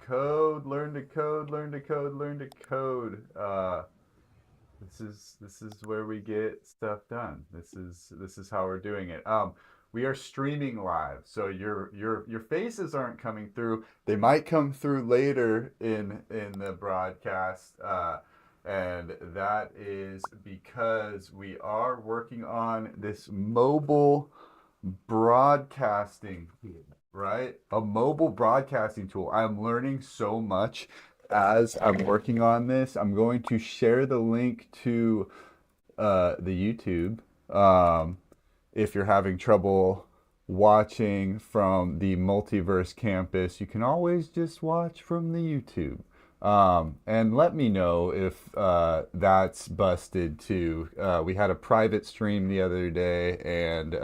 code, learn to code, learn to code, learn to code. This is where we get stuff done. This is how we're doing it. We are streaming live, so your faces aren't coming through. They might come through later in the broadcast, and that is because we are working on this mobile broadcasting, right? A mobile broadcasting tool. I'm learning so much as I'm working on this. I'm going to share the link to the YouTube. If you're having trouble watching from the Multiverse campus, you can always just watch from the YouTube. And let me know if that's busted too. We had a private stream the other day, and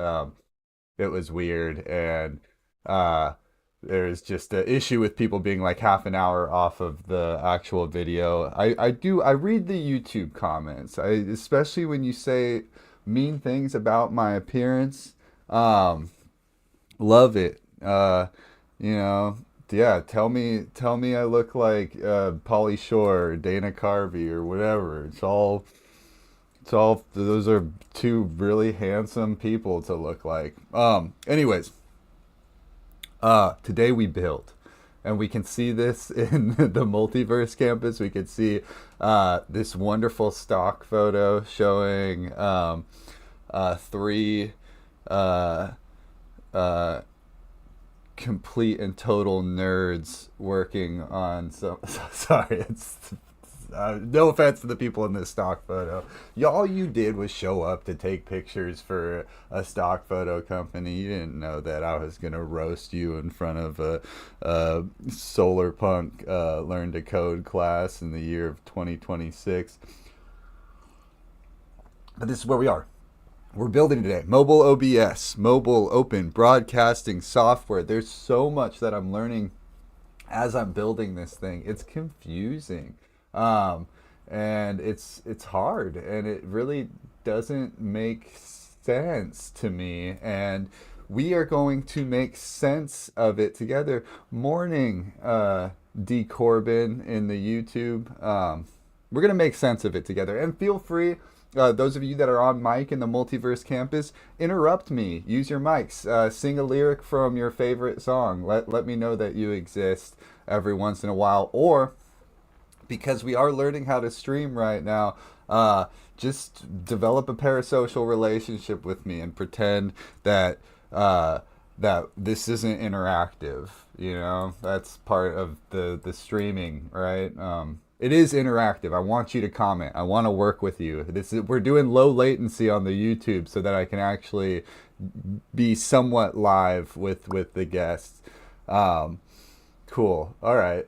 it was weird, and uh there's just an issue with people being like half an hour off of the actual video. I read the YouTube comments. Especially when you say mean things about my appearance. Love it. You know, yeah, tell me I look like Pauly Shore or Dana Carvey or whatever. It's all those are two really handsome people to look like. Anyways, today we built, and we can see this in the Multiverse campus. We could see this wonderful stock photo showing three uh, uh, complete and total nerds working on some. Sorry, it's no offense to the people in this stock photo. All you did was show up to take pictures for a stock photo company. You didn't know that I was gonna roast you in front of a solar punk learn to code class in the year of 2026. But this is where we are. We're building today. Mobile OBS, mobile open broadcasting software. There's so much that I'm learning as I'm building this thing. It's confusing. Um, and it's hard, and it really doesn't make sense to me. And we are going to make sense of it together. Morning, D Corbin in the YouTube. We're gonna make sense of it together. And feel free, those of you that are on mic in the Multiverse campus, interrupt me. Use your mics. Sing a lyric from your favorite song. Let me know that you exist every once in a while. Or, because we are learning how to stream right now, just develop a parasocial relationship with me and pretend that that this isn't interactive. You know, that's part of the streaming, right? It is interactive. I want you to comment. I want to work with you. We're doing low latency on the YouTube so that I can actually be somewhat live with the guests. Cool. All right.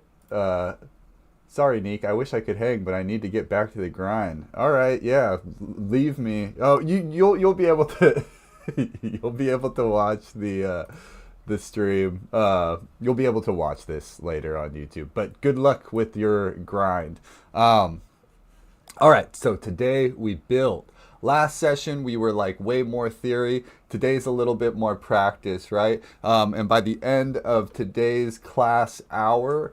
Sorry, Neek. I wish I could hang, but I need to get back to the grind. All right, yeah. Leave me. Oh, you'll be able to you'll be able to watch the stream. You'll be able to watch this later on YouTube. But good luck with your grind. All right. So today we built. Last session we were like way more theory. Today's a little bit more practice, right? And by the end of today's class hour,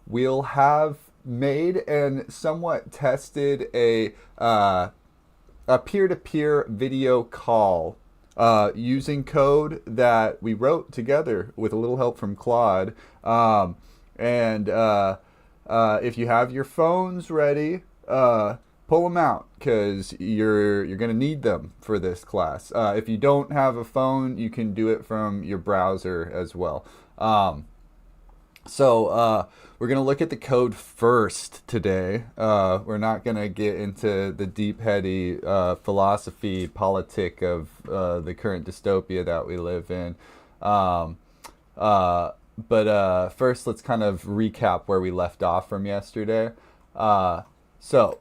we'll have made and somewhat tested a peer-to-peer video call using code that we wrote together with a little help from Claude. And if you have your phones ready, pull them out, because you're gonna need them for this class. If you don't have a phone, you can do it from your browser as well. So we're going to look at the code first today. We're not going to get into the deep, heady philosophy, politic of the current dystopia that we live in. But first, let's kind of recap where we left off from yesterday. So,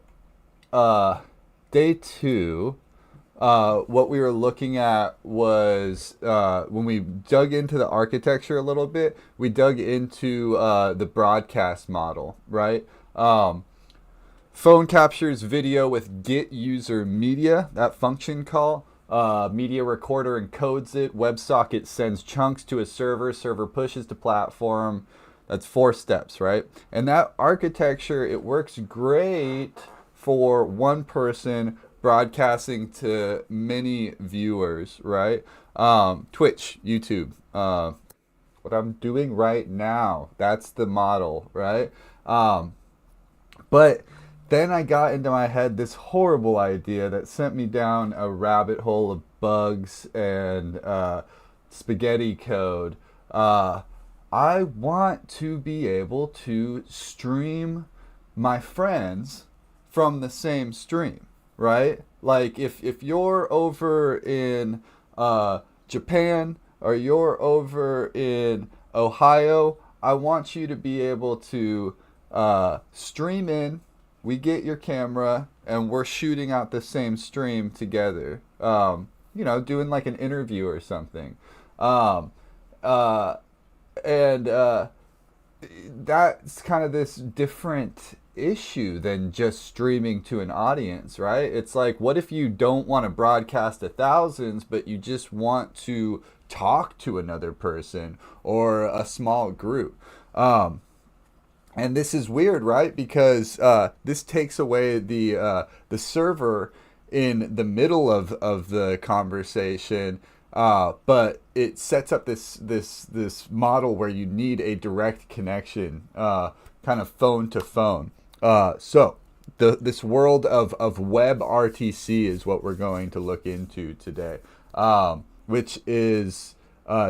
day two, what we were looking at was when we dug into the architecture a little bit, we dug into the broadcast model, right? Phone captures video with get user media, that function call. Media recorder encodes it. WebSocket sends chunks to a server. Server pushes to platform. That's 4 steps, right? And that architecture, it works great for one person broadcasting to many viewers, right? Twitch, YouTube, what I'm doing right now. That's the model, right? But then I got into my head this horrible idea that sent me down a rabbit hole of bugs and spaghetti code. I want to be able to stream my friends from the same stream, right? Like if you're over in Japan or you're over in Ohio, I want you to be able to stream in. We get your camera and we're shooting out the same stream together. Doing like an interview or something. Um, uh, and that's kind of this different issue than just streaming to an audience, right? It's like, what if you don't want to broadcast to thousands, but you just want to talk to another person or a small group? And this is weird, right? Because this takes away the server in the middle of the conversation, but it sets up this model where you need a direct connection, kind of phone to phone. So this world of web RTC is what we're going to look into today, which is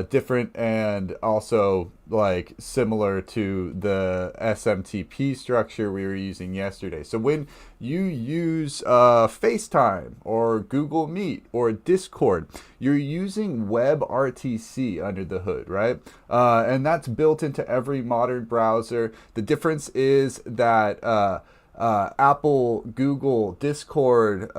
different and also like similar to the SMTP structure we were using yesterday. So when you use FaceTime or Google Meet or Discord, you're using WebRTC under the hood, right? And that's built into every modern browser. The difference is that Apple, Google, Discord,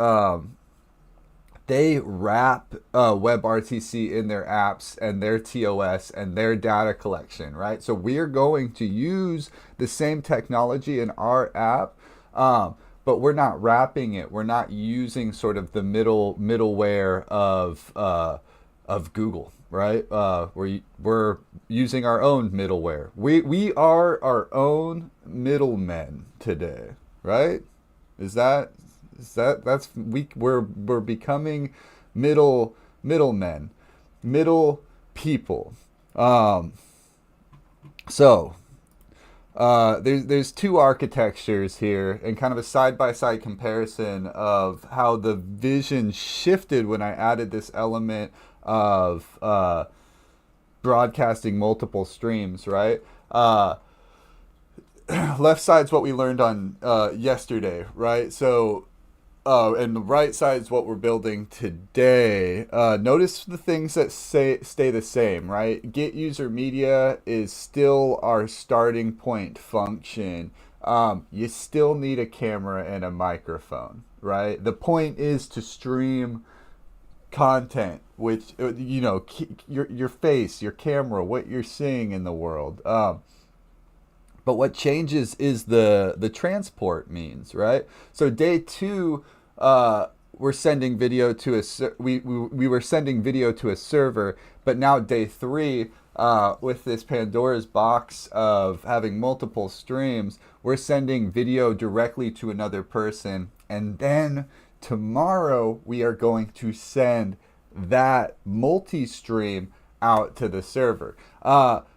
they wrap WebRTC in their apps and their TOS and their data collection, right? So we're going to use the same technology in our app, but we're not wrapping it. We're not using sort of the middleware of Google, right? We're using our own middleware. We are our own middlemen today, right? We're becoming middlemen, middle people. There's 2 architectures here and kind of a side-by-side comparison of how the vision shifted when I added this element of broadcasting multiple streams, right? Left side's what we learned on yesterday, right? So and the right side is what we're building today. Notice the things that stay the same, right? Get user media is still our starting point function. You still need a camera and a microphone, right? The point is to stream content, which your face, your camera, what you're seeing in the world. But what changes is the transport means, right? So day 2, we're sending video to we were sending video to a server, but now day 3, with this Pandora's box of having multiple streams, we're sending video directly to another person, and then tomorrow we are going to send that multi-stream out to the server.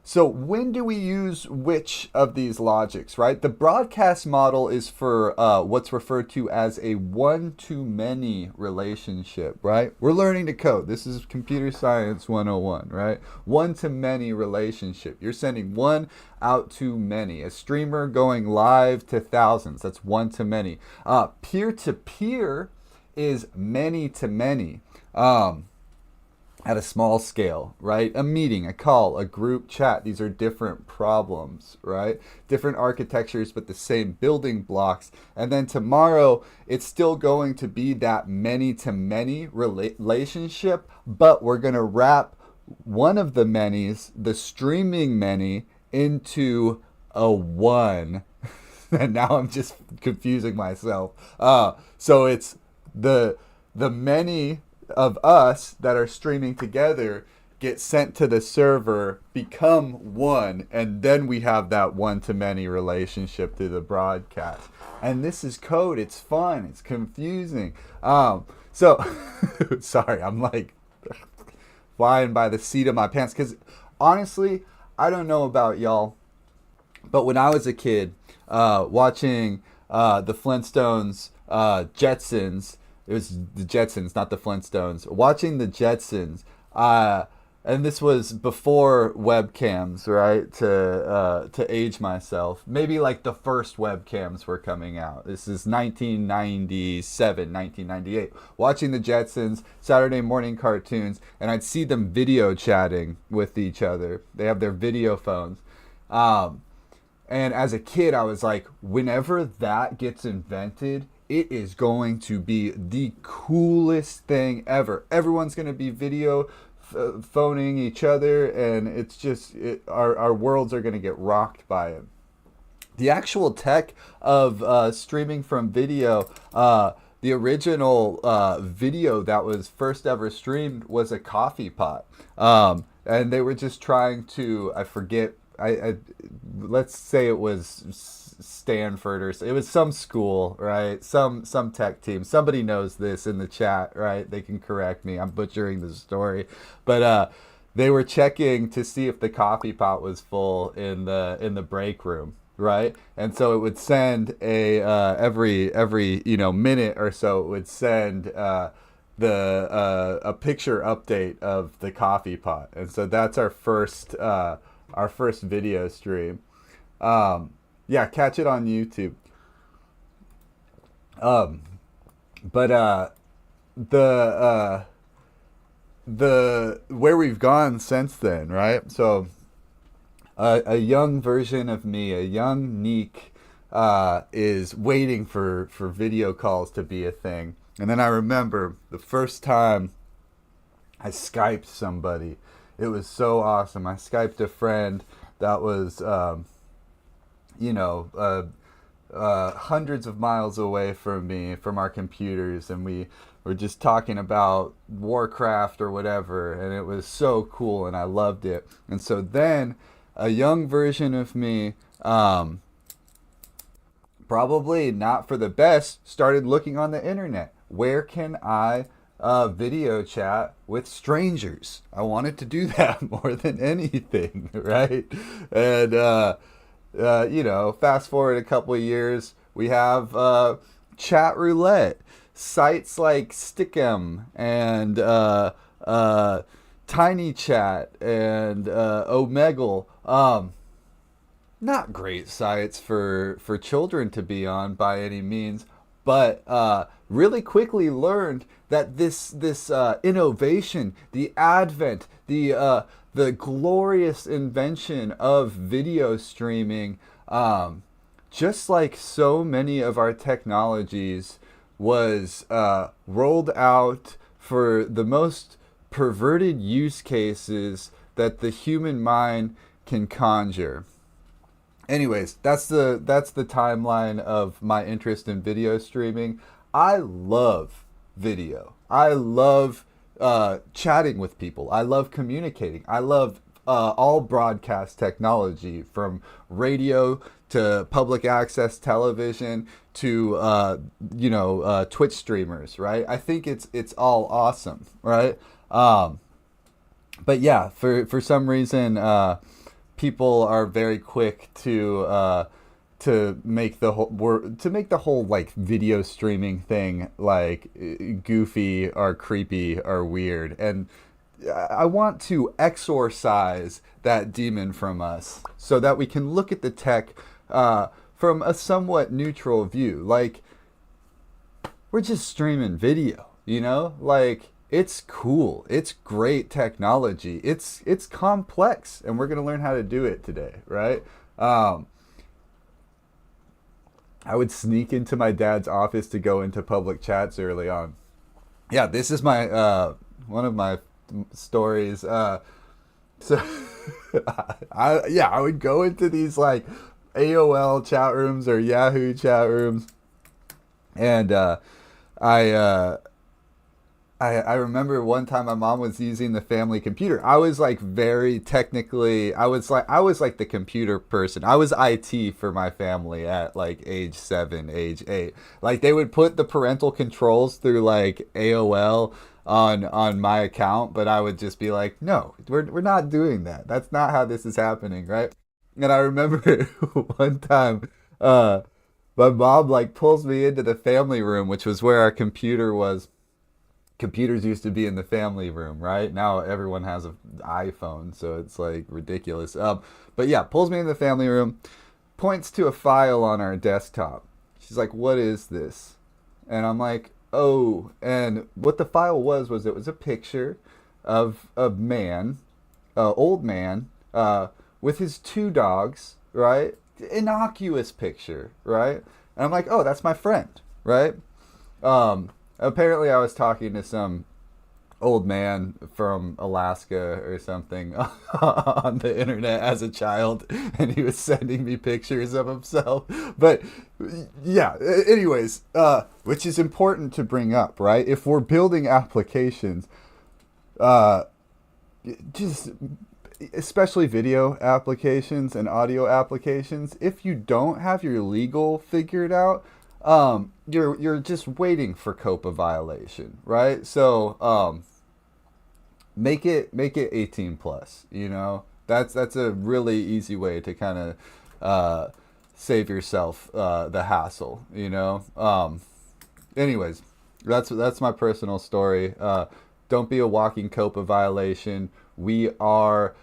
So when do we use which of these logics, right? The broadcast model is for what's referred to as a one-to-many relationship, right? We're learning to code. This is computer science 101, right? One-to-many relationship. You're sending one out to many. A streamer going live to thousands. That's one-to-many. Peer-to-peer is many-to-many. At a small scale, right? A meeting, a call, a group chat. These are different problems, right? Different architectures, but the same building blocks. And then tomorrow, it's still going to be that many-to-many relationship, but we're going to wrap one of the manys, the streaming many, into a one. And now I'm just confusing myself. So it's the many of us that are streaming together get sent to the server, become one, and then we have that one-to-many relationship through the broadcast. And this is code. It's fun. It's confusing. So, sorry, I'm like flying by the seat of my pants. Because honestly, I don't know about y'all, but when I was a kid, watching the Flintstones, Jetsons, it was the Jetsons, not the Flintstones. Watching the Jetsons, and this was before webcams, right? To age myself, maybe like the first webcams were coming out. This is 1997, 1998. Watching the Jetsons, Saturday morning cartoons, and I'd see them video chatting with each other. They have their video phones. And as a kid, I was like, whenever that gets invented, it is going to be the coolest thing ever. Everyone's going to be video phoning each other, and it's just, our worlds are going to get rocked by it. The actual tech of streaming from video, the original video that was first ever streamed was a coffee pot. And they were just trying to, I forget, let's say it was Stanford, or it was some school, right? Some tech team. Somebody knows this in the chat, right? They can correct me. I'm butchering the story, but they were checking to see if the coffee pot was full in the break room, right? And so it would send every minute or so, it would send a picture update of the coffee pot, and so that's our first video stream. Yeah, catch it on YouTube. But the where we've gone since then, right? So a young version of me, a young Neek, is waiting for video calls to be a thing. And then I remember the first time I Skyped somebody. It was so awesome. I Skyped a friend that was hundreds of miles away from me, from our computers, and we were just talking about Warcraft or whatever, and it was so cool, and I loved it. And so then a young version of me, probably not for the best, started looking on the internet. Where can I video chat with strangers? I wanted to do that more than anything, right? And fast forward a couple of years, we have chat roulette, sites like Stickem and Tiny Chat and Omegle. Not great sites for children to be on by any means, but really quickly learned that this innovation, the advent, the glorious invention of video streaming, just like so many of our technologies, was rolled out for the most perverted use cases that the human mind can conjure. Anyways, that's the timeline of my interest in video streaming. I love video. I love chatting with people. I love communicating. I love all broadcast technology, from radio to public access television to Twitch streamers, right? I think it's all awesome, right? But yeah, for some reason, people are very quick to make the whole like video streaming thing like goofy or creepy or weird, and I want to exorcise that demon from us so that we can look at the tech from a somewhat neutral view. Like, we're just streaming video, like, it's cool, it's great technology, it's complex, and we're gonna learn how to do it today, right? I would sneak into my dad's office to go into public chats early on. Yeah, this is my one of my stories. So I would go into these like AOL chat rooms or Yahoo chat rooms, and I remember one time my mom was using the family computer. I was like very technically, I was like the computer person. I was IT for my family at like age 7, age 8. Like they would put the parental controls through like AOL on my account, but I would just be like, "No, we're not doing that. That's not how this is happening, right?" And I remember one time uh my mom like pulls me into the family room, which was where our computer was. Computers used to be in the family room, right? Now everyone has an iPhone, so it's like ridiculous. But yeah, pulls me in the family room, points to a file on our desktop. She's like, "What is this?" And I'm like, "Oh." And what the file was it was a picture of a man, old man, with his two dogs, right? Innocuous picture, right? And I'm like, "Oh, that's my friend," right? Apparently, I was talking to some old man from Alaska or something on the internet as a child, and he was sending me pictures of himself. But yeah, anyways, which is important to bring up, right? If we're building applications, uh, just especially video applications and audio applications, if you don't have your legal figured out, you're just waiting for COPA violation, right? So make it 18 plus. That's a really easy way to kind of save yourself the hassle. Anyways, that's my personal story. Don't be a walking COPA violation. We are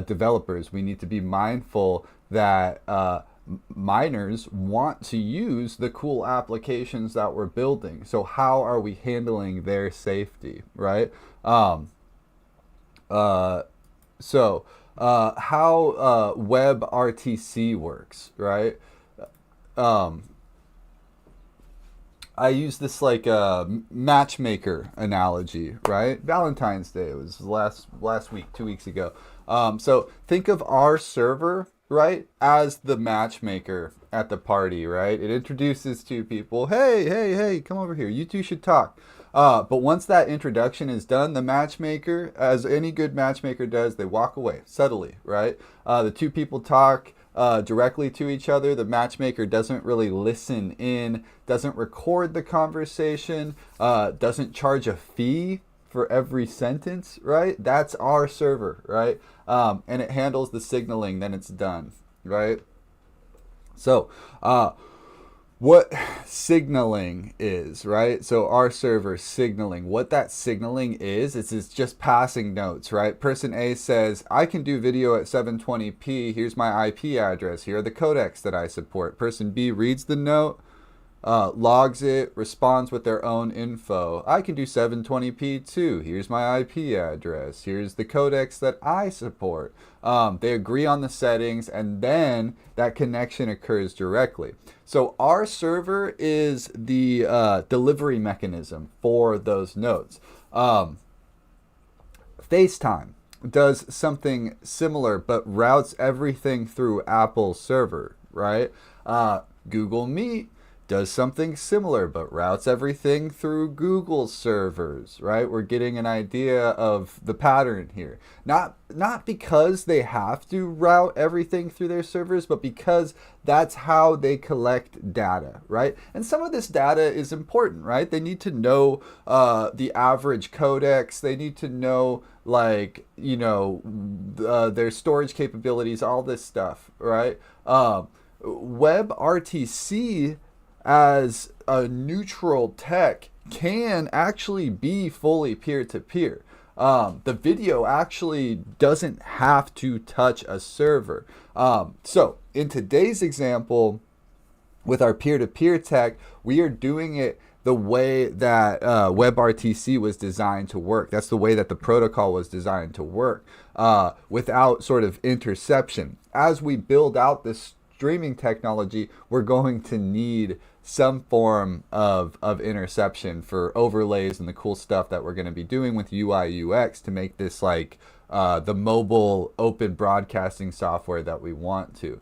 developers. We need to be mindful that miners want to use the cool applications that we're building. So how are we handling their safety, right? Uh, how WebRTC works, right? Um, I use this like matchmaker analogy, right? Valentine's Day, it was last week, 2 weeks ago. So think of our server, right, as the matchmaker at the party, right? It introduces two people. Hey, hey, hey, come over here. You two should talk. But once that introduction is done, the matchmaker, as any good matchmaker does, they walk away subtly, right? The two people talk directly to each other. The matchmaker doesn't really listen in, doesn't record the conversation, doesn't charge a fee for every sentence, right? That's our server, right? And it handles the signaling, then it's done, right? So, what signaling is, right? So our server signaling, what that signaling is it's just passing notes, right? Person A says, I can do video at 720p. Here's my IP address. Here are the codecs that I support. Person B reads the note, logs it, responds with their own info. I can do 720p too. Here's my IP address. Here's the codecs that I support. They agree on the settings, and then that connection occurs directly. So our server is the delivery mechanism for those nodes. FaceTime does something similar, but routes everything through Apple's server, right? Google Meet does something similar, but routes everything through Google servers, right? We're getting an idea of the pattern here. Not because they have to route everything through their servers, but because that's how they collect data, right? And some of this data is important, right? They need to know the average codecs. They need to know their storage capabilities, all this stuff, right? WebRTC as a neutral tech can actually be fully peer-to-peer. The video actually doesn't have to touch a server. So in today's example, with our peer-to-peer tech, we are doing it the way that WebRTC was designed to work. That's the way that the protocol was designed to work, without sort of interception. As we build out this streaming technology, we're going to need some form of interception for overlays and the cool stuff that we're going to be doing with UI UX to make this like the mobile open broadcasting software that we want to.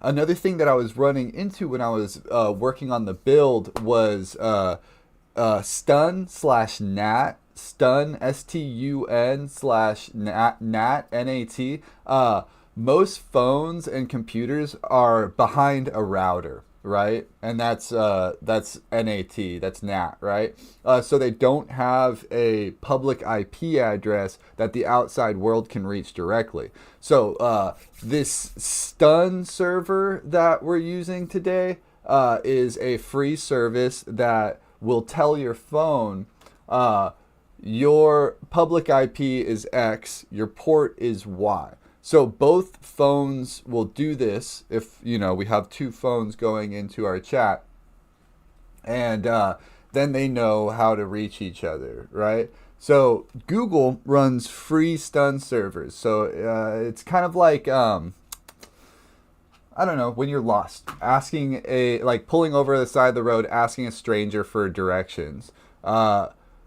Another thing that I was running into when I was working on the build was stun stun NAT. Most phones and computers are behind a router, right? And that's NAT, that's NAT, right? So they don't have a public IP address that the outside world can reach directly. So this stun server that we're using today is a free service that will tell your phone your public IP is X, your port is Y. So both phones will do this if, we have two phones going into our chat, and then they know how to reach each other, right? So Google runs free stun servers. So it's kind of like, I don't know, when you're lost, pulling over the side of the road, asking a stranger for directions.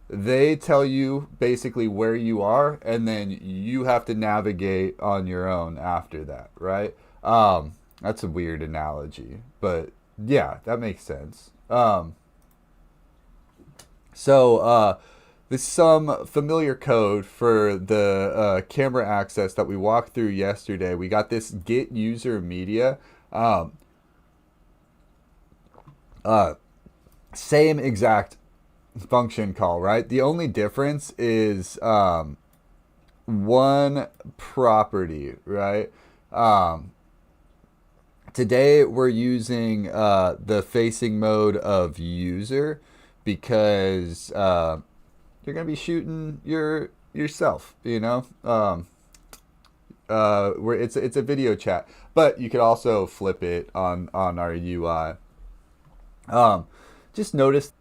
They tell you basically where you are, and then you have to navigate on your own after that, right? That's a weird analogy, but yeah, that makes sense. So this is some familiar code for the camera access that we walked through yesterday. We got this get user media. Same exact function call, right? The only difference is one property, right? Today we're using the facing mode of user because you're gonna be shooting yourself, where it's a video chat, but you could also flip it on our UI. Just notice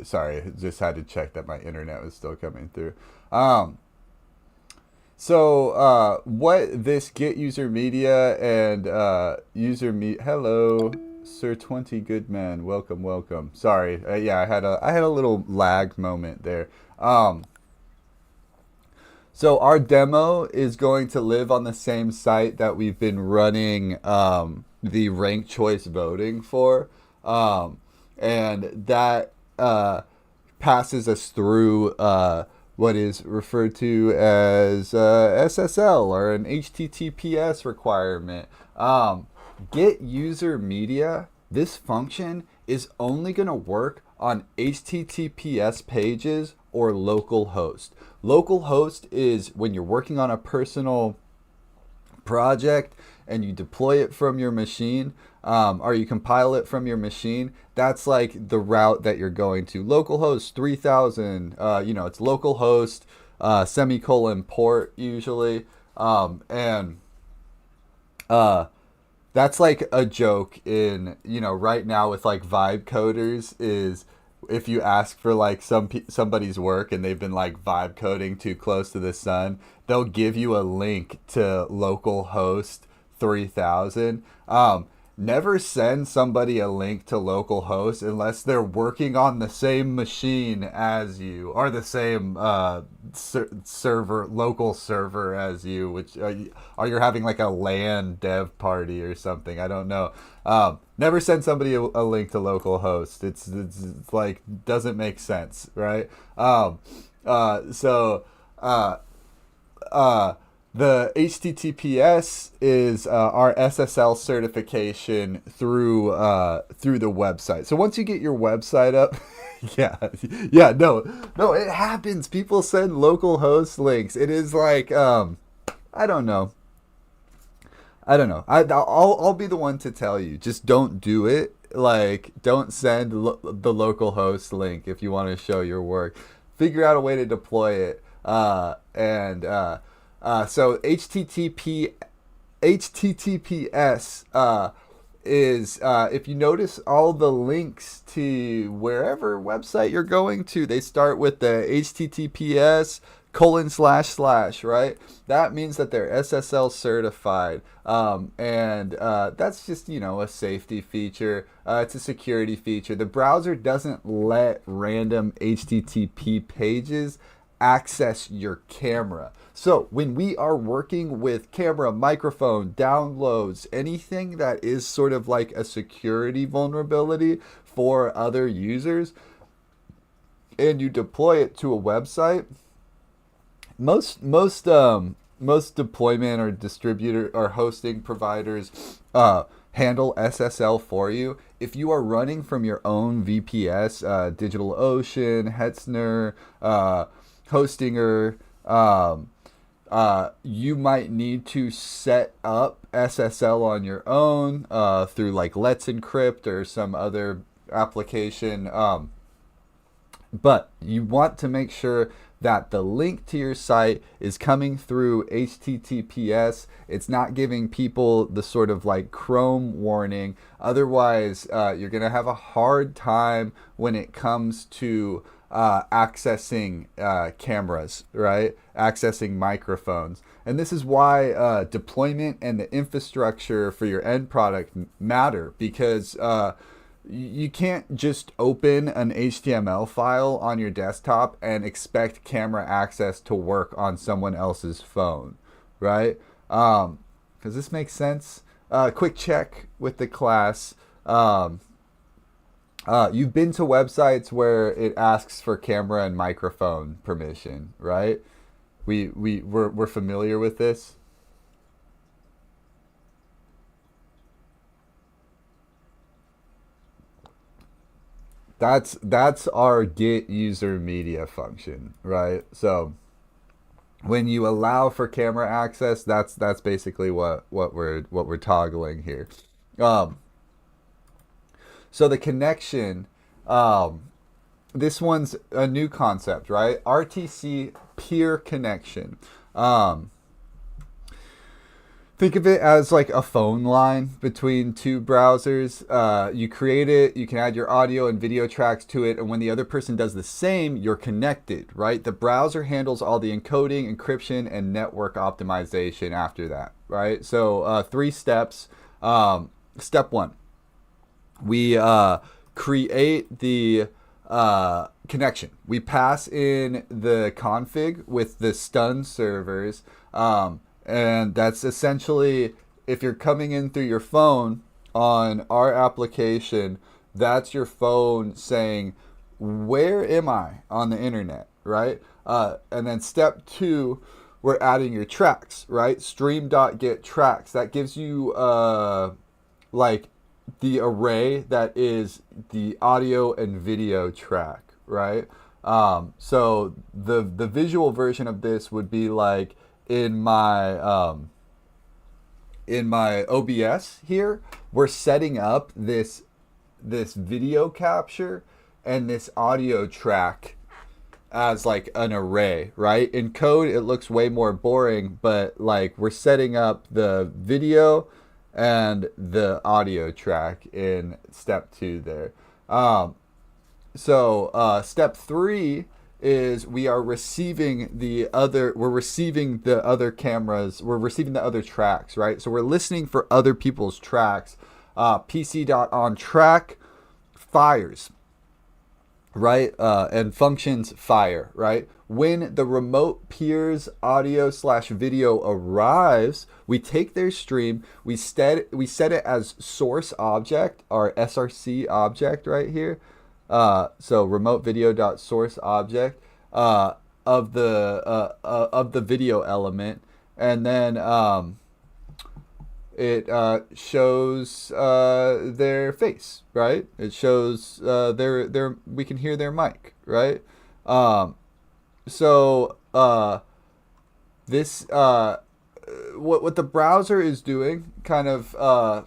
sorry, just had to check that my internet was still coming through. So what this get user media and hello Sir 20 Goodman, welcome. Sorry, yeah, I had a little lag moment there. So our demo is going to live on the same site that we've been running the ranked choice voting for. And that passes us through what is referred to as SSL, or an HTTPS requirement. Get user media, this function is only going to work on HTTPS pages or localhost. Localhost is when you're working on a personal project and you deploy it from your machine, or you compile it from your machine. That's like the route that you're going to. Localhost 3000, it's localhost semicolon port usually, and that's like a joke in, right now with like vibe coders, is if you ask for like somebody's work and they've been like vibe coding too close to the sun, they'll give you a link to localhost 3000. Never send somebody a link to localhost unless they're working on the same machine as you, or the same local server as you, which or you're having like a LAN dev party or something. I don't know. Never send somebody a link to localhost. It's like, doesn't make sense, right? The HTTPS is our SSL certification through the website. So once you get your website up, no, it happens. People send localhost links. It is like, I don't know. I'll be the one to tell you. Just don't do it. Like, don't send the localhost link if you want to show your work. Figure out a way to deploy it. So HTTPS is, if you notice, all the links to wherever website you're going to, they start with the HTTPS : right? That means that they're SSL certified, and that's just, a safety feature. It's a security feature. The browser doesn't let random HTTP pages access your camera. So when we are working with camera, microphone, downloads, anything that is sort of like a security vulnerability for other users, and you deploy it to a website, most deployment or distributor or hosting providers handle SSL for you. If you are running from your own VPS, DigitalOcean, Hetzner, Hostinger, you might need to set up SSL on your own through like Let's Encrypt or some other application. But you want to make sure that the link to your site is coming through HTTPS. It's not giving people the sort of like Chrome warning. Otherwise, you're going to have a hard time when it comes to accessing cameras, right? Accessing microphones. And this is why deployment and the infrastructure for your end product matter, because you can't just open an HTML file on your desktop and expect camera access to work on someone else's phone, right? Does this make sense? Quick check with the class. You've been to websites where it asks for camera and microphone permission, right? We're familiar with this. That's our get user media function, right? So when you allow for camera access, that's basically what we're toggling here. Um, so the connection, this one's a new concept, right? RTC peer connection. Um, Think of it as like a phone line between two browsers. You create it, you can add your audio and video tracks to it, and when the other person does the same, you're connected, right? The browser handles all the encoding, encryption, and network optimization after that, right? So 3 steps. Step 1, we create the connection. We pass in the config with the stun servers. And that's essentially, if you're coming in through your phone on our application, that's your phone saying, where am I on the internet, right? And then step 2, we're adding your tracks, right? Stream.get tracks. That gives you like the array that is the audio and video track, right? So the visual version of this would be like, in my OBS here, we're setting up this video capture and this audio track as like an array, right? In code, it looks way more boring, but like we're setting up the video and the audio track in step 2 there. So step 3 is we are receiving the other cameras, we're receiving the other tracks, right? So we're listening for other people's tracks. PC.onTrack fires, right? And functions fire, right? When the remote peers audio/video arrives, we take their stream, we set it as source object, our SRC object right here. So remote video.source object of the video element, and then it shows their face, right? It shows their we can hear their mic, right? So this what the browser is doing, kind of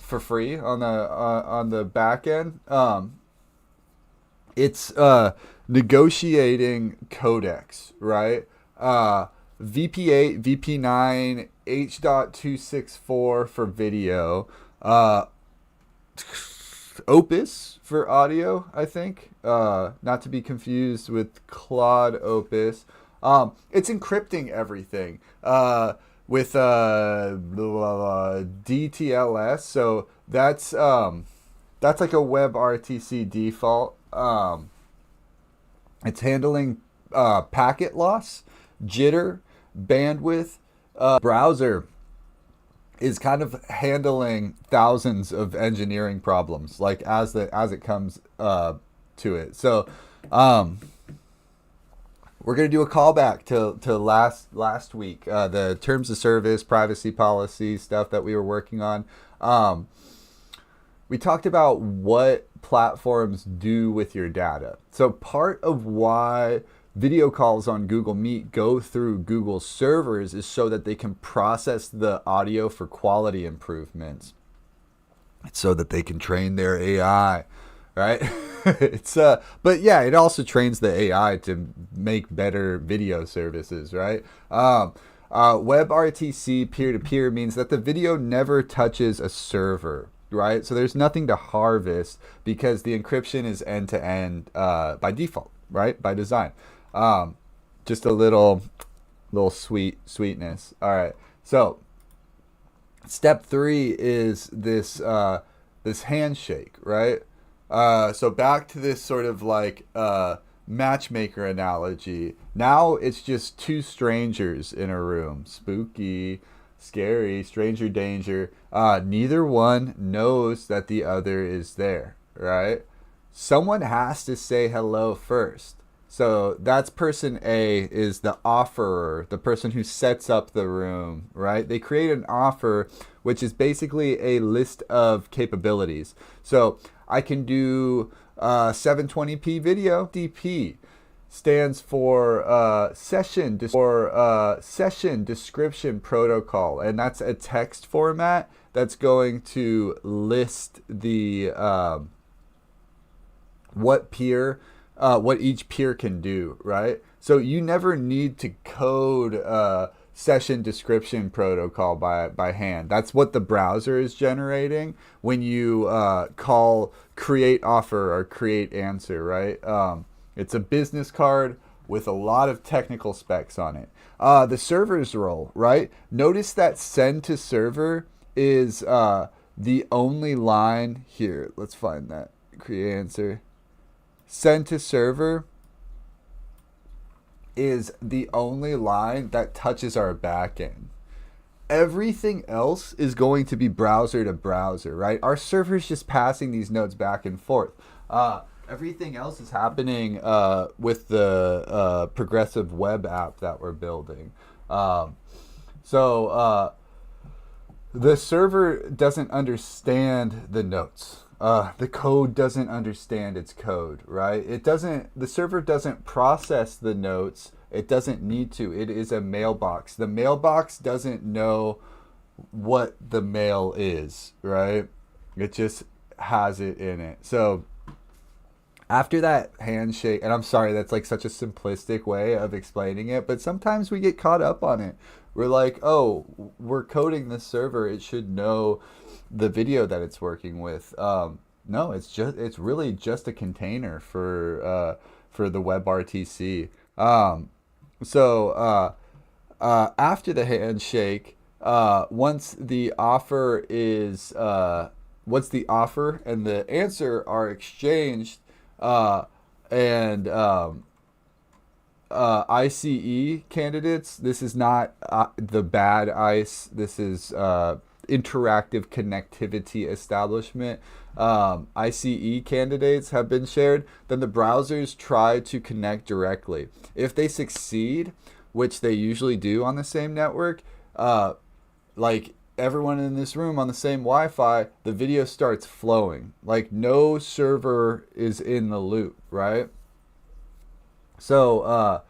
for free on the back end. It's negotiating codecs, right? VP8, VP9, H.264 for video, Opus for audio, I think, not to be confused with Claude Opus. It's encrypting everything with DTLS, so that's like a WebRTC default. It's handling packet loss, jitter, bandwidth. Browser is kind of handling thousands of engineering problems, like as it comes to it. So we're going to do a callback to last week, the terms of service, privacy policy stuff that we were working on. We talked about what platforms do with your data. So part of why video calls on Google Meet go through Google servers is so that they can process the audio for quality improvements. It's so that they can train their AI, right? But yeah, it also trains the AI to make better video services, right? WebRTC peer-to-peer means that the video never touches a server, right? So there's nothing to harvest because the encryption is end-to-end by default, right? By design. Just a little sweetness. All right. So step 3 is this handshake, right? So back to this sort of like matchmaker analogy. Now it's just two strangers in a room. Spooky, scary, stranger danger. Neither one knows that the other is there, right? Someone has to say hello first. So that's person A is the offerer, the person who sets up the room, right? They create an offer, which is basically a list of capabilities. So I can do 720p video. DP stands for session description protocol, and that's a text format that's going to list the what each peer can do, right? So you never need to code session description protocol by hand. That's what the browser is generating when you call create offer or create answer, right? It's a business card with a lot of technical specs on it. The server's role, right? Notice that send to server is the only line here. Let's find that. Create answer. Send to server is the only line that touches our backend. Everything else is going to be browser to browser, right? Our server's just passing these nodes back and forth. Everything else is happening with the progressive web app that we're building. So the server doesn't understand the notes. The code doesn't understand its code, right? The server doesn't process the notes. It doesn't need to. It is a mailbox. The mailbox doesn't know what the mail is, right? It just has it in it. So after that handshake, and I'm sorry, that's like such a simplistic way of explaining it, but sometimes we get caught up on it. We're like, oh, we're coding this server. It should know the video that it's working with. No, it's really just a container for the WebRTC. So after the handshake, once the offer and the answer are exchanged, and ICE candidates, this is not the bad ICE, this is interactive connectivity establishment. ICE candidates have been shared, then the browsers try to connect directly. If they succeed, which they usually do on the same network, like everyone in this room on the same Wi-Fi, the video starts flowing. Like no server is in the loop, right? So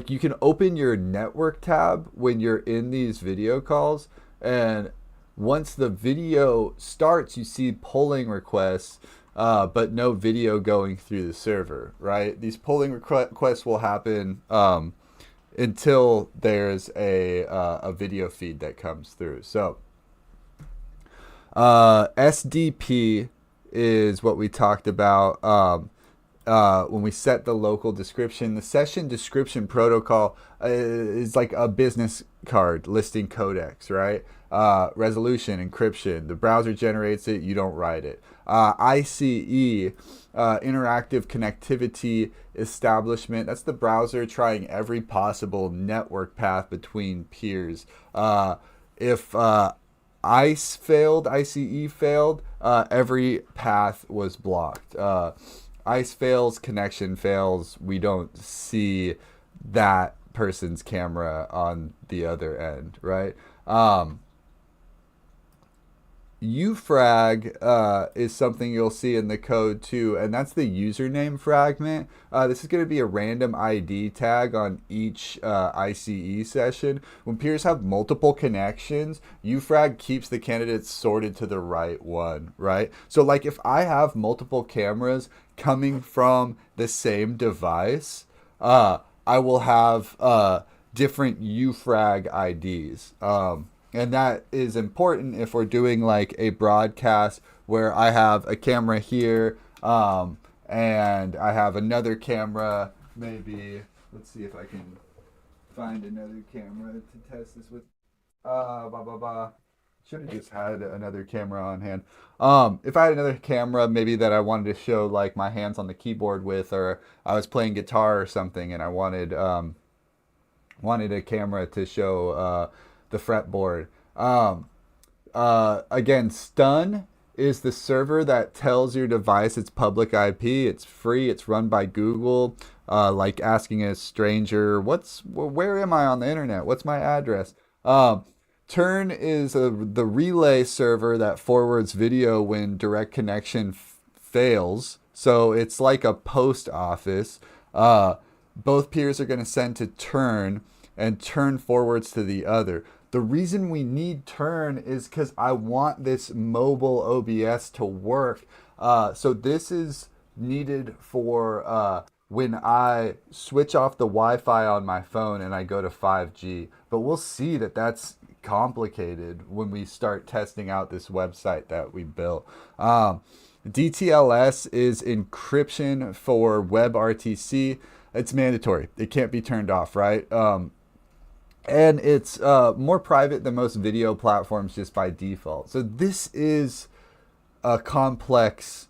you can open your network tab when you're in these video calls, and once the video starts, you see polling requests, but no video going through the server, right? These polling requests will happen until there's a video feed that comes through. So SDP is what we talked about. when we set the local description, the session description protocol is like a business card listing codecs, right? Resolution, encryption. The browser generates it, you don't write it. ICE, interactive connectivity establishment. That's the browser trying every possible network path between peers. If ICE failed, ICE failed, every path was blocked. ICE fails, connection fails, we don't see that person's camera on the other end, right? UFrag is something you'll see in the code too, and that's the username fragment. This is going to be a random ID tag on each ICE session. When peers have multiple connections, UFrag keeps the candidates sorted to the right one, right? So like if I have multiple cameras coming from the same device, I will have different UFrag IDs. And that is important if we're doing like a broadcast where I have a camera here and I have another camera. Maybe, let's see if I can find another camera to test this with. Should have just had another camera on hand. If I had another camera, maybe that I wanted to show like my hands on the keyboard with, or I was playing guitar or something, and I wanted a camera to show the fretboard. Again, stun is the server that tells your device its public IP. It's free. It's run by Google. Like asking a stranger, where am I on the internet? What's my address? Turn is the relay server that forwards video when direct connection fails. So it's like a post office. Both peers are going to send to Turn, and Turn forwards to the other. The reason we need Turn is because I want this mobile OBS to work. So this is needed for when I switch off the Wi-Fi on my phone and I go to 5G. But we'll see that that's complicated when we start testing out this website that we built. DTLS is encryption for WebRTC. It's mandatory. It can't be turned off, right? And it's more private than most video platforms just by default. So this is a complex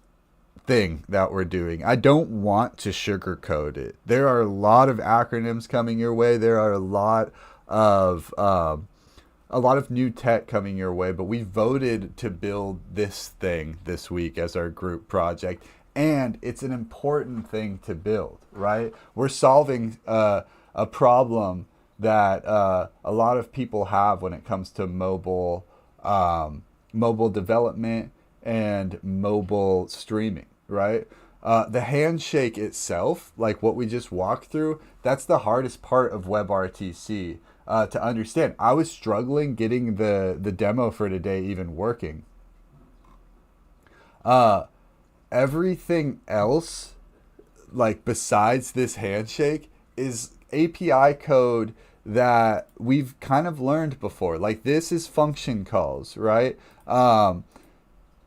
thing that we're doing. I don't want to sugarcoat it. There are a lot of acronyms coming your way. There are a lot of new tech coming your way, but we voted to build this thing this week as our group project, and it's an important thing to build, right? We're solving a problem that a lot of people have when it comes to mobile development and mobile streaming, right? The handshake itself, like what we just walked through, that's the hardest part of WebRTC to understand. I was struggling getting the demo for today even working. Everything else, like besides this handshake, is API code that we've kind of learned before. Like this is function calls, right?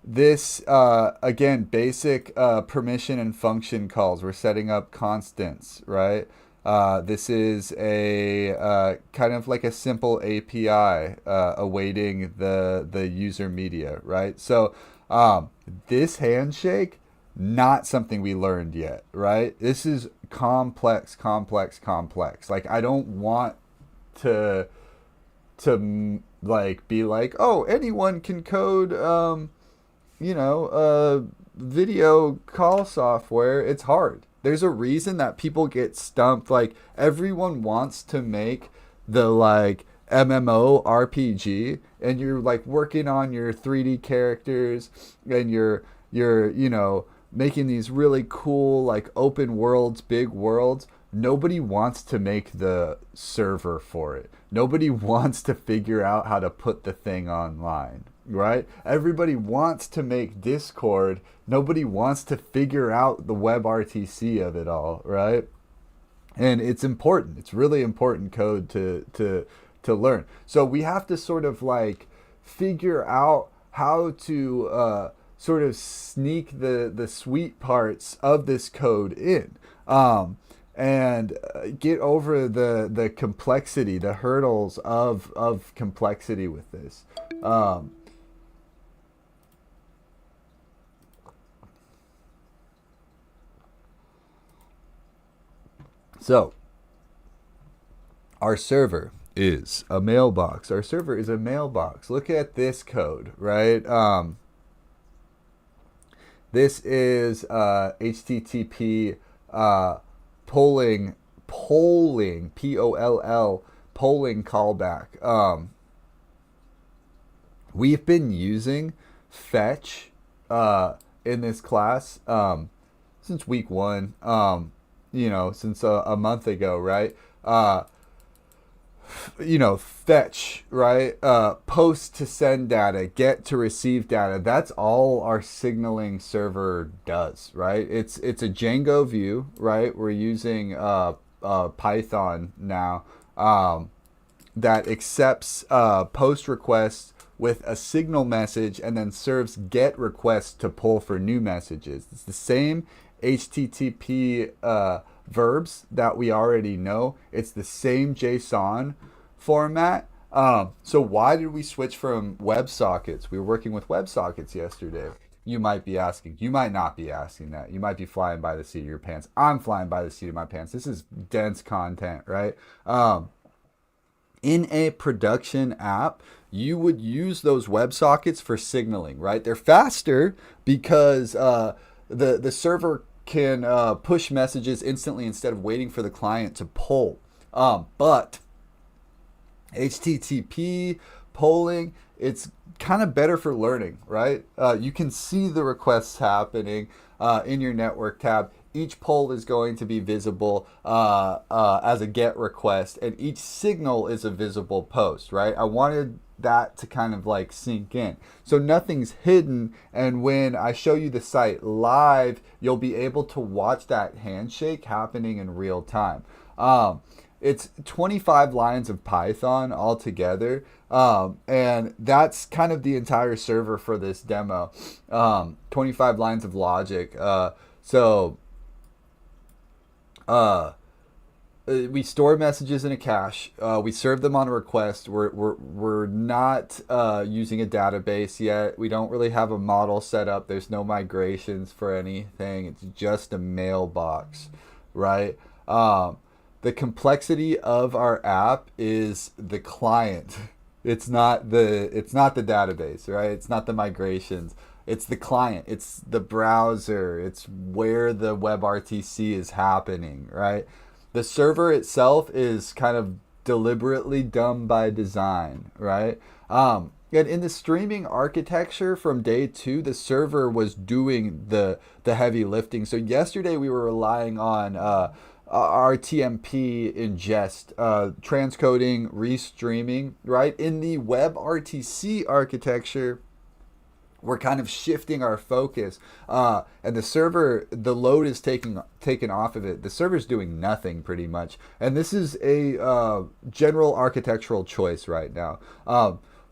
This, again, basic permission and function calls. We're setting up constants, right? This is a kind of like a simple API awaiting the user media, right? So this handshake, not something we learned yet, right? This is complex. Like I don't want to like be like, oh, anyone can code video call software. It's hard. There's a reason that people get stumped. Like everyone wants to make the like MMO RPG, and you're like working on your 3D characters, and you're making these really cool like open worlds, big worlds. Nobody wants to make the server for it. Nobody wants to figure out how to put the thing online, right? Everybody wants to make Discord. Nobody wants to figure out the WebRTC of it all, right? And it's important. It's really important code to learn. So we have to sort of like figure out how to sort of sneak the sweet parts of this code in, and get over the complexity, the hurdles of complexity with this. So our server is a mailbox. Our server is a mailbox. Look at this code, right? This is HTTP polling, POLL, polling callback. We've been using fetch in this class since week one, since a month ago, right? Fetch, right? Post to send data, get to receive data. That's all our signaling server does, right? It's a Django view, right? We're using Python now that accepts post requests with a signal message and then serves get requests to pull for new messages. It's the same HTTP verbs that we already know. It's the same JSON format. So why did we switch from WebSockets? We were working with WebSockets yesterday. You might be asking. You might not be asking that. You might be flying by the seat of your pants. I'm flying by the seat of my pants. This is dense content, right? In a production app, you would use those WebSockets for signaling, right? They're faster because the server can push messages instantly instead of waiting for the client to poll. But HTTP polling, it's kind of better for learning, right? You can see the requests happening in your network tab. Each poll is going to be visible as a get request, and each signal is a visible post, right? I wanted that to kind of like sink in. So nothing's hidden, and when I show you the site live, you'll be able to watch that handshake happening in real time. It's 25 lines of Python altogether, and that's kind of the entire server for this demo. 25 lines of logic. We store messages in a cache. We serve them on a request. We're not using a database yet. We don't really have a model set up. There's no migrations for anything. It's just a mailbox, right? The complexity of our app is the client. It's not the database, right? It's not the migrations. It's the client. It's the browser. It's where the WebRTC is happening, right? The server itself is kind of deliberately dumb by design, right? And in the streaming architecture from day 2, the server was doing the heavy lifting. So yesterday we were relying on our TMP ingest, transcoding, restreaming, right? In the WebRTC architecture, we're kind of shifting our focus, and the server, the load is taken off of it. The server's doing nothing pretty much, and this is a general architectural choice right now.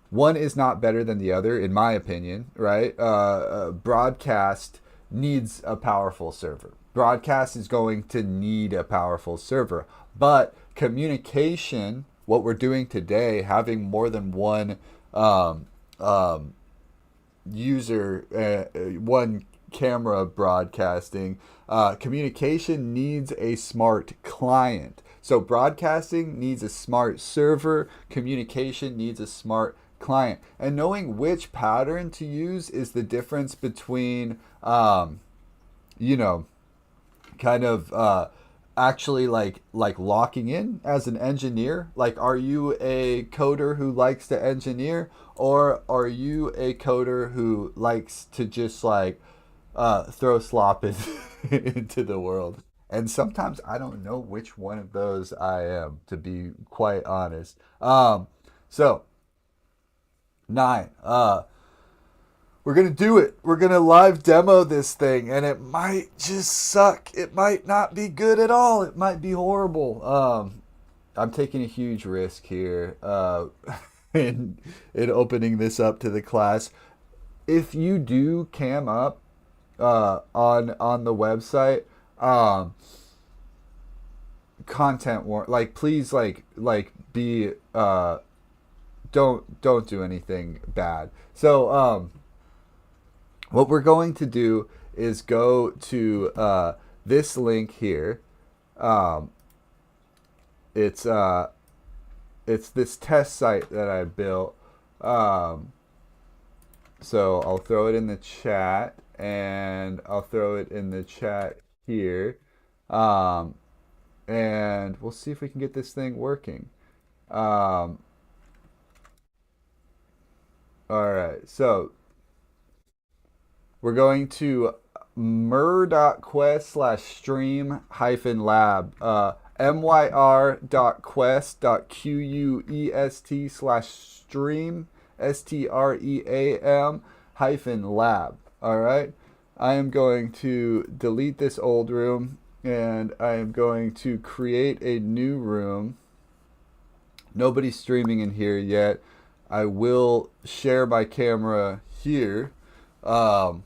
One is not better than the other, in my opinion, right? Broadcast needs a powerful server. Broadcast is going to need a powerful server, but communication, what we're doing today, having more than one user, one camera broadcasting, communication needs a smart client. So broadcasting needs a smart server, communication needs a smart client. And knowing which pattern to use is the difference between, actually like locking in as an engineer. Like, are you a coder who likes to engineer, or are you a coder who likes to just like throw slop into the world? And sometimes I don't know which one of those I am, to be quite honest. So 9. We're going to do it. We're going to live demo this thing, and it might just suck. It might not be good at all. It might be horrible. I'm taking a huge risk here in opening this up to the class. if you do cam up on the website, um, content war like please be don't do anything bad. So what we're going to do is go to this link here. Um, it's it's this test site that I built. Um, so I'll throw it in the chat, and I'll throw it in the chat here. Um, and we'll see if we can get this thing working. Um, all right, so we're going to myr.quest/stream-lab. myr.quest.quest/stream, STREAM -lab. All right. I am going to delete this old room, and I am going to create a new room. Nobody's streaming in here yet. I will share my camera here. Um,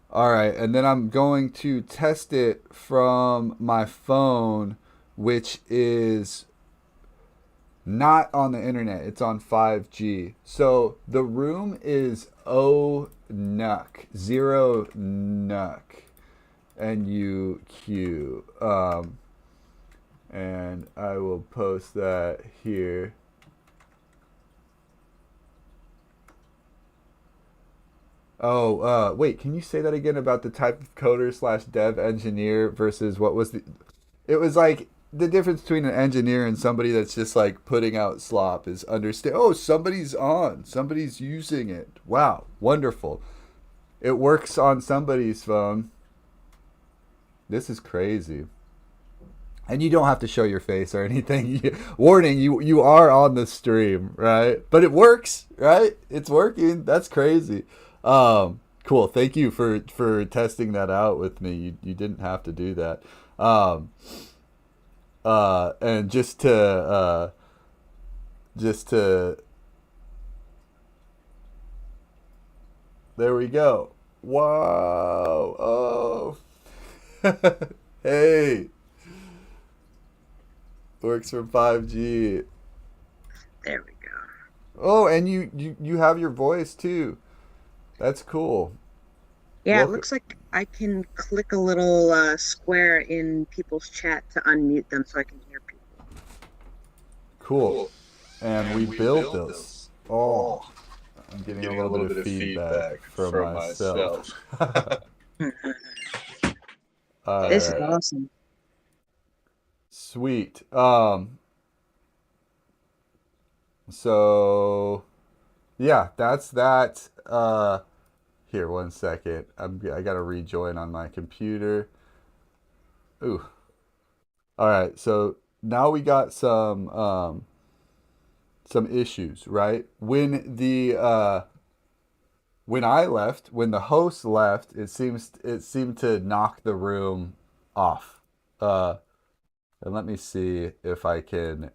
all right, and then I'm going to test it from my phone, which is not on the internet. It's on 5G. So the room is O NUC, 0 NUC, NUQ. And I will post that here. Oh, wait, can you say that again about the type of coder/dev engineer versus what was the... It was like the difference between an engineer and somebody that's just like putting out slop is understand. Oh, somebody's on. Somebody's using it. Wow, wonderful. It works on somebody's phone. This is crazy. And you don't have to show your face or anything. Warning, you are on the stream, right? But it works, right? It's working. That's crazy. Cool. Thank you for testing that out with me. You didn't have to do that. And just to there we go. Wow. Oh. Hey. Works from 5G. There we go. Oh, and you have your voice too. That's cool. Yeah, it Welcome. looks like I can click a little square in people's chat to unmute them so I can hear people. Cool. And we built this. Oh, I'm getting a little bit of feedback from myself. All This is right. awesome. Sweet. So yeah, that's that. Here, one second. I gotta rejoin on my computer. Ooh. All right. So now we got some issues, right? When I left, when the host left, it seemed to knock the room off. Uh, and let me see if I can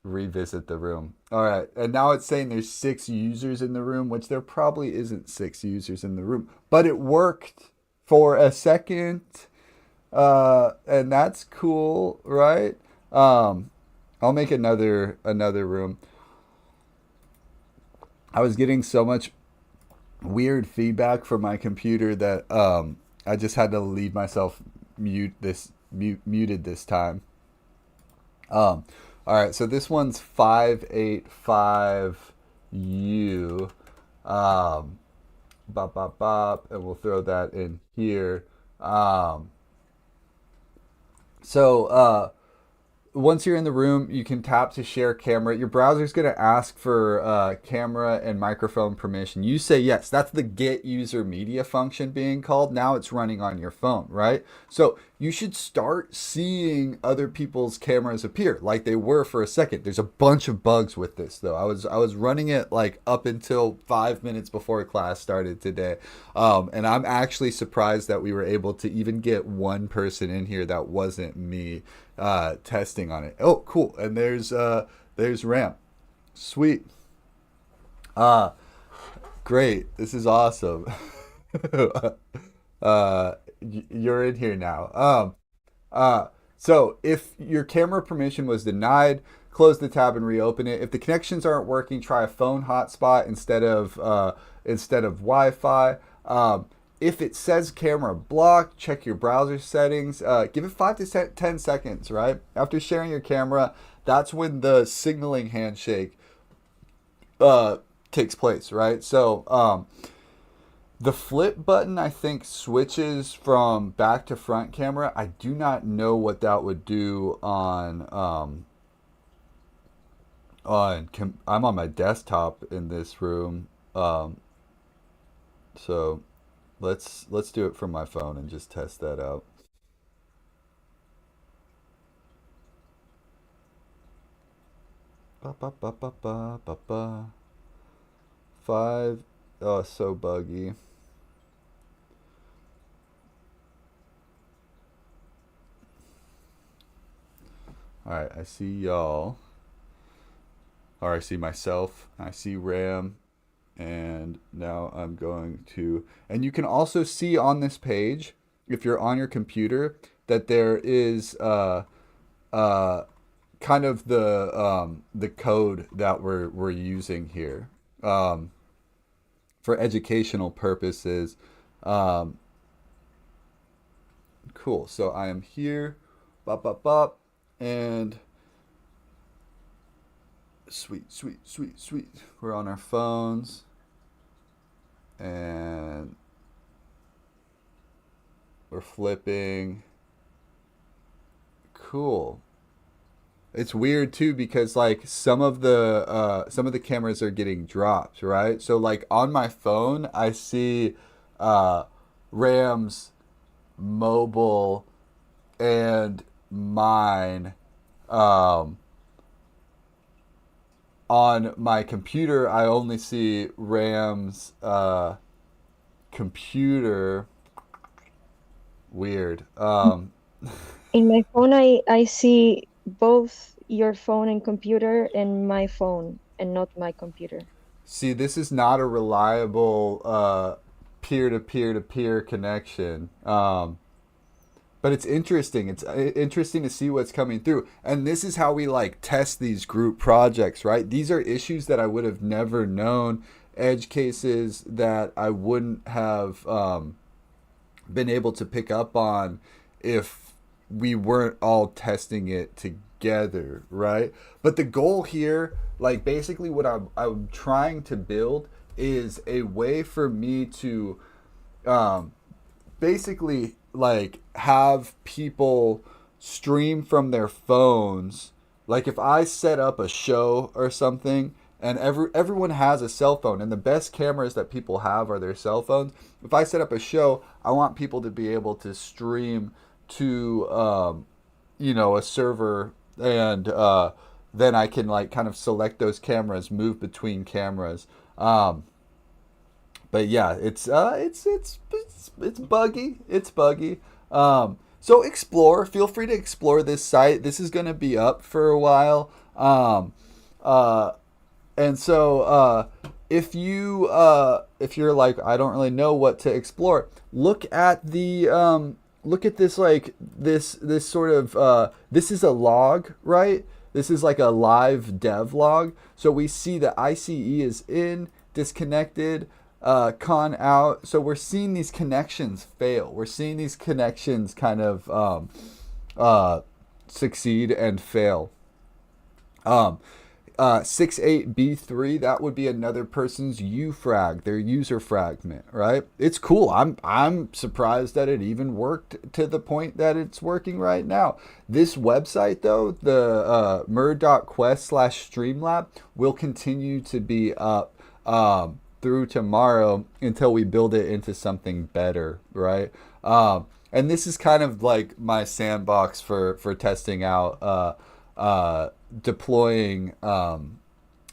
revisit the room. All right, and now it's saying there's 6 users in the room, which there probably isn't 6 users in the room, but it worked for a second, and that's cool, right? I'll make another room. I was getting so much weird feedback from my computer that I just had to leave myself muted this time. All right, so this one's 585U. Bop bop bop, and we'll throw that in here. So once you're in the room, you can tap to share camera. Your browser's going to ask for camera and microphone permission. You say yes. That's the get user media function being called. Now it's running on your phone, right? So you should start seeing other people's cameras appear like they were for a second. There's a bunch of bugs with this though. I was running it like up until 5 minutes before class started today, and I'm actually surprised that we were able to even get one person in here that wasn't me testing on it. Oh, cool. And there's Ramp. Sweet. Great. great. This is awesome. You're in here now. Uh, so if your camera permission was denied, close the tab and reopen it. If the connections aren't working, try a phone hotspot instead of Wi-Fi. If it says camera blocked, check your browser settings. Give it 5 to 10 seconds, right? After sharing your camera, that's when the signaling handshake uh, takes place, right? So the flip button, I think, switches from back to front camera. I do not know what that would do I'm on my desktop in this room, so let's do it from my phone and just test that out. Ba ba ba ba ba ba ba. Five. Oh, so buggy. All right, I see y'all. Or I see myself. I see Ram. And now I'm going to. And you can also see on this page, if you're on your computer, that there is uh, kind of the code that we're using here for educational purposes. Um, cool. So I am here, bop bop bop, and sweet, sweet, sweet, sweet. We're on our phones, and we're flipping. Cool. It's weird too because like some of the cameras are getting dropped, right? So like on my phone, I see uh, Ram's mobile and mine. Um, on my computer, I only see Ram's computer. Weird. In my phone, I see both your phone and computer and my phone and not my computer. See, this is not a reliable peer to peer to peer connection. But it's interesting. It's interesting to see what's coming through. And this is how we like test these group projects, right? These are issues that I would have never known, edge cases that I wouldn't have been able to pick up on if we weren't all testing it together, right? But the goal here, like basically what I'm trying to build is a way for me to um, basically like have people stream from their phones. Like if I set up a show or something and everyone has a cell phone and the best cameras that people have are their cell phones. If I set up a show, I want people to be able to stream to a server and then I can like kind of select those cameras, move between cameras. But yeah, it's buggy. It's buggy. So explore. Feel free to explore this site. This is going to be up for a while. Uh, and so if you're like I don't really know what to explore, look at this like this sort of this is a log, right? This is like a live dev log. So we see that ICE is in, disconnected, con out. So we're seeing these connections fail. We're seeing these connections kind of succeed and fail. Um, 68B3, that would be another person's UFrag, their user fragment, right? It's cool. I'm surprised that it even worked to the point that it's working right now. This website though, the mer.quest/streamlab will continue to be up through tomorrow until we build it into something better, right? And this is kind of like my sandbox for testing out deploying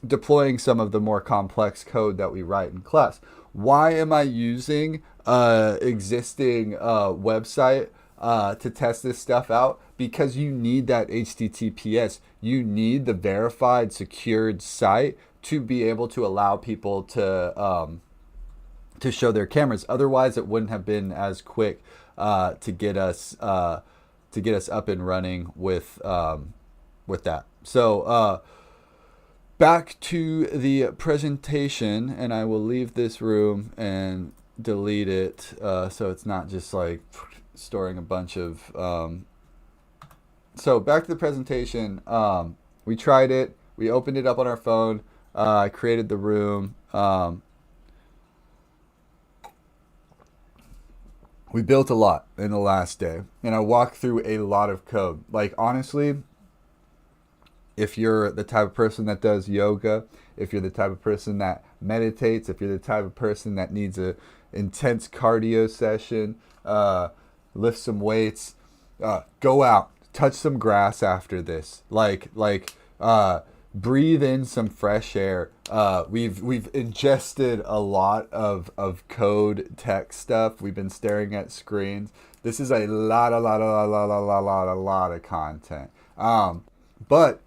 deploying some of the more complex code that we write in class. Why am I using existing website to test this stuff out? Because you need that HTTPS. You need the verified, secured site to be able to allow people to to show their cameras. Otherwise, it wouldn't have been as quick to get us up and running with that. So back to the presentation, and I will leave this room and delete it so it's not just like storing a bunch of. So back to the presentation. We tried it. We opened it up on our phone. I created the room. We built a lot in the last day, and I walked through a lot of code. Like, honestly, if you're the type of person that does yoga, if you're the type of person that meditates, if you're the type of person that needs a intense cardio session, lift some weights, go out, touch some grass after this. Breathe in some fresh air. We've ingested a lot of code tech stuff. We've been staring at screens. This is a lot of content. But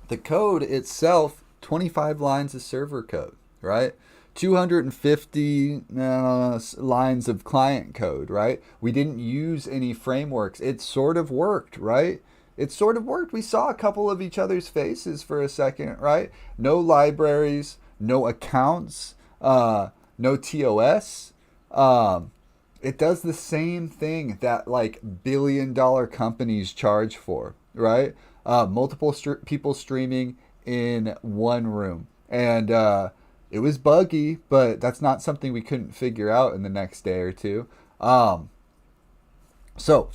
the code itself, 25 lines of server code, right? 250 lines of client code, right? We didn't use any frameworks. It sort of worked, right? It sort of worked. We saw a couple of each other's faces for a second, right? No libraries, no accounts, no TOS. It does the same thing that like billion-dollar companies charge for, right? Multiple people streaming in one room. And it was buggy, but that's not something we couldn't figure out in the next day or two. So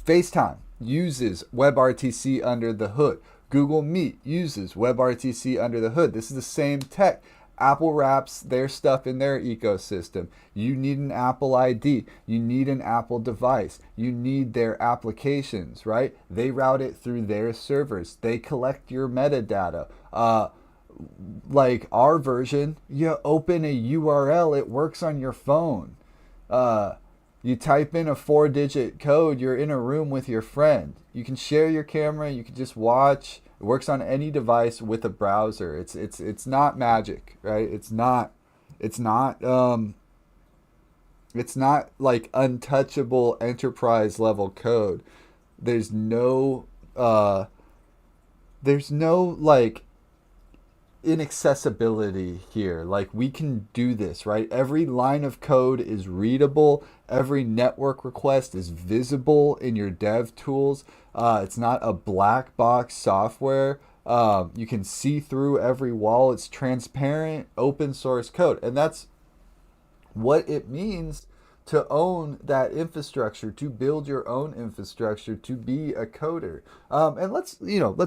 FaceTime uses WebRTC under the hood. Google Meet uses WebRTC under the hood. This is the same tech. Apple wraps their stuff in their ecosystem. You need an Apple ID. You need an Apple device. You need their applications, right? They route it through their servers. They collect your metadata. Like our version, you open a URL, it works on your phone. You type in a 4-digit code, you're in a room with your friend. You can share your camera, you can just watch. It works on any device with a browser. It's not magic, right? It's not like untouchable enterprise level code. There's no like inaccessibility here. Like, we can do this, right? Every line of code is readable. Every network request is visible in your dev tools. It's not a black box software. You can see through every wall. It's transparent, open source code. And that's what it means to own that infrastructure, to build your own infrastructure, to be a coder. And let's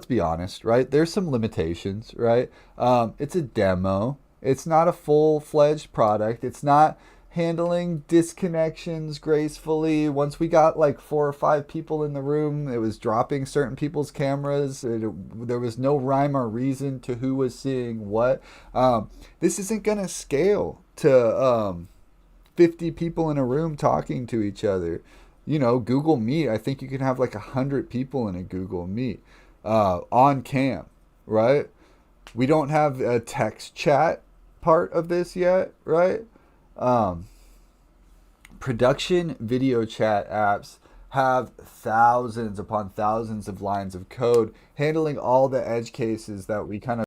be honest, right? There's some limitations, right? It's a demo. It's not a full-fledged product. It's not handling disconnections gracefully. Once we got like 4 or 5 people in the room, it was dropping certain people's cameras. There was no rhyme or reason to who was seeing what. This isn't going to scale to 50 people in a room talking to each other. Google Meet, I think you can have like 100 people in a Google Meet on cam, right? We don't have a text chat part of this yet, right? Production video chat apps have thousands upon thousands of lines of code handling all the edge cases that we kind of